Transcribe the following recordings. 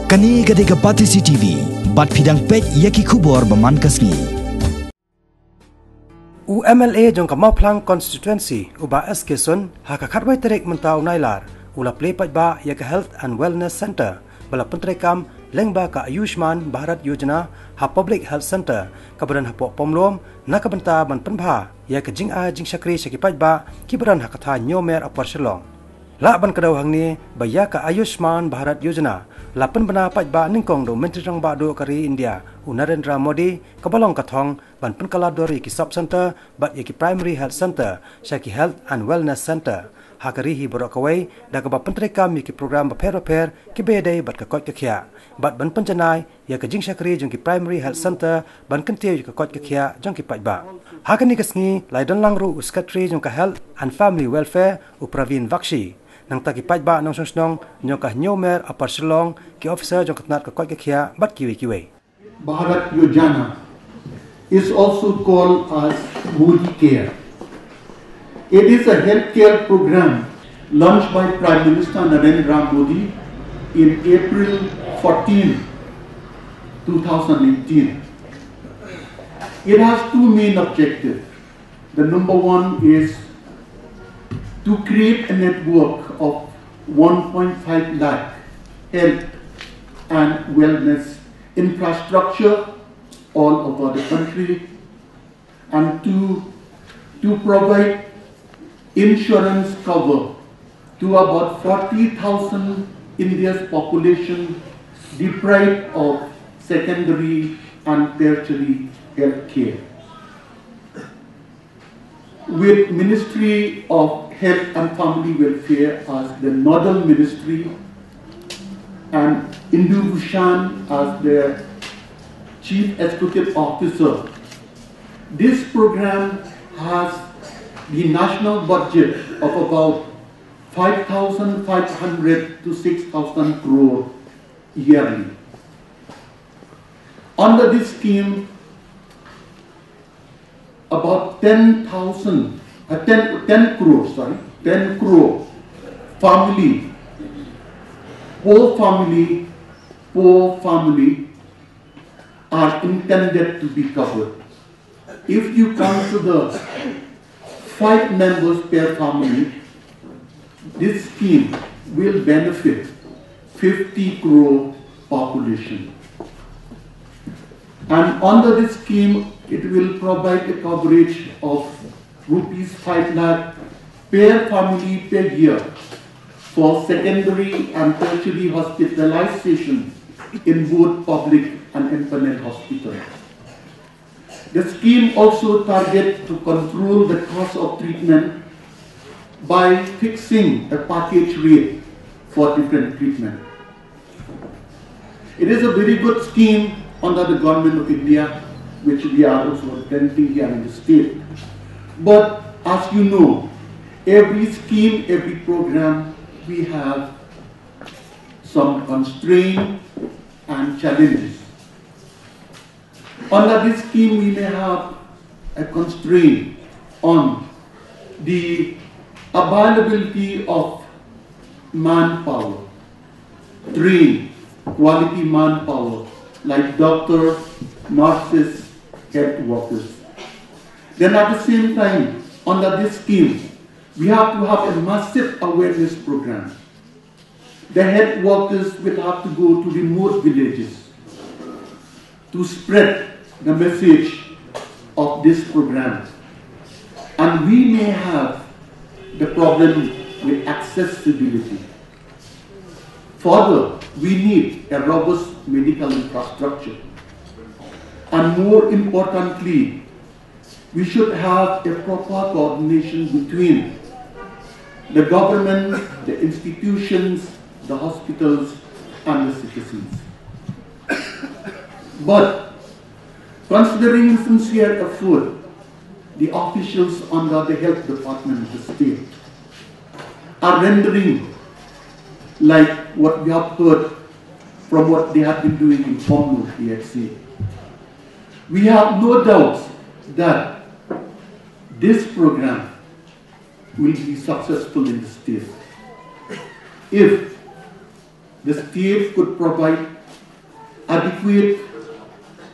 Kani gadega pati CCTV, bat pidang pet yaki kubor baman kasni. UMLA jong kamau plang constituency uba SK Sunn haka khatwai terek mentau nailar ula play ba yaka health and wellness center bala pentrekam lengba ka Ayushman Bharat Yojana ha public health center kabaran hapo Pomlum nakabenta ban penbha yaka jinga jing sakri ba kibaran hakatha nyomer apar shalong la ban kadaw hangni baya ka Ayushman Bharat Yojana lapan bana ba ningkong do menteri rang ba do kari India Narendra Modi kabalong kathong ban penkala dori ki sub center bat yaki primary health center syaki health and wellness center hakari hi borok kawai da ka ba pentrekam yaki program ba per ki bedai bat ka kot ka khia bat ban panjanai ya ka jing sakri jong ki primary health center ban kentiu ka kot ka khia jong ki ba hakani kasngi laidan langru uskatri jong ka health and family welfare upravin vakshi nang taki ba nong sonsnong nyong ka nyomer apar selong ki officer jong katnat ka kot ka khia bat kiwi Bharat Yojana is also called as Modi Care. It is a healthcare program launched by Prime Minister Narendra Modi in April 14, 2018. It has two main objectives. The number one is to create a network of 1.5 lakh health and wellness infrastructure all over the country, and to provide insurance cover to about 40,000 India's population deprived of secondary and tertiary health care. With Ministry of Health and Family Welfare as the nodal ministry and Indu Bhushan as the Chief Executive Officer, this program has the national budget of about 5,500 to 6,000 crore yearly. Under this scheme, about 10 crore poor family are intended to be covered. If you consider 5 members per family, this scheme will benefit 50 crore population. And under this scheme, it will provide a coverage of rupees 5 lakh per family per year for secondary and tertiary hospitalization in both public and independent hospitals. The scheme also targets to control the cost of treatment by fixing a package rate for different treatment. It is a very good scheme under the government of India, which we are also implementing here in the state. But as you know, every scheme, every program, we have some constraints and challenges. Under this scheme, we may have a constraint on the availability of manpower, trained, quality manpower, like doctors, nurses, health workers. Then at the same time, under this scheme, we have to have a massive awareness program. The health workers will have to go to remote villages to spread the message of this program. And we may have the problem with accessibility. Further, we need a robust medical infrastructure. And more importantly, we should have a proper coordination between the government, the institutions, the hospitals, and the citizens. But considering sincere effort, the officials under the health department of the state are rendering like what we have heard from what they have been doing in Pomlum PHC. We have no doubts that this program will be successful in the state if the state could provide adequate,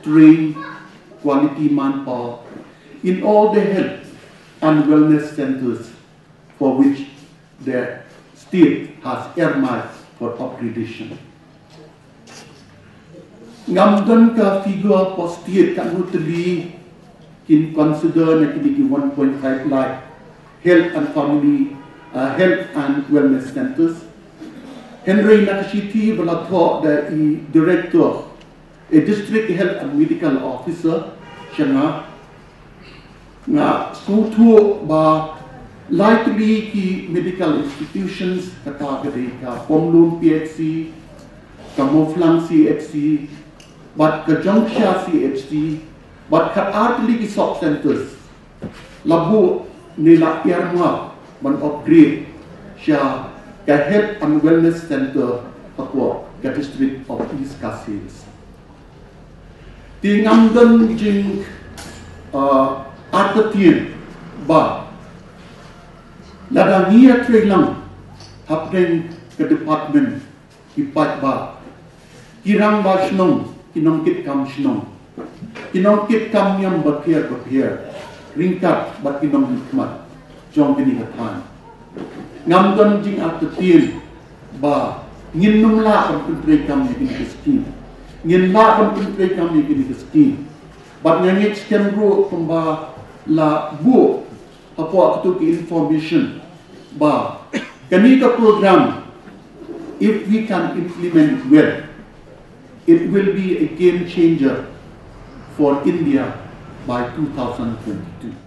trained, quality manpower in all the health and wellness centers for which the state has earmarked for upgradation. Ngamdan ka figure for state kan hutli kin consider na kini 1.5 lakh health and family health and wellness centers. Henry Nakashiti Valatho, the director, a district health and medical officer, Shanga, na sutu ba likely ki medical institutions kategori ka Pomlum PHC, ka Moflang CHC, but ka Jongsha CHC, but ka artli ki sub centers, labu nila irma ban upgrade siya ka health and wellness center ako ka district of East Kasils. Tingamdan jing atatien ba ladangia trelang hapren ke department ipat ba kirang ba snong kinongkit kam snong kinongkit kam yang bakir ringkat bat kinong hikmat jong kini katan ngamdan jing atatien ba ngin numla kan pentri kam ni kini keskin ngin la kan pentri kam ni kini keskin bat ngangit skemro pemba la bu apa tu ki information ba kani ka program if we can implement well it will be a game changer for India by 2022.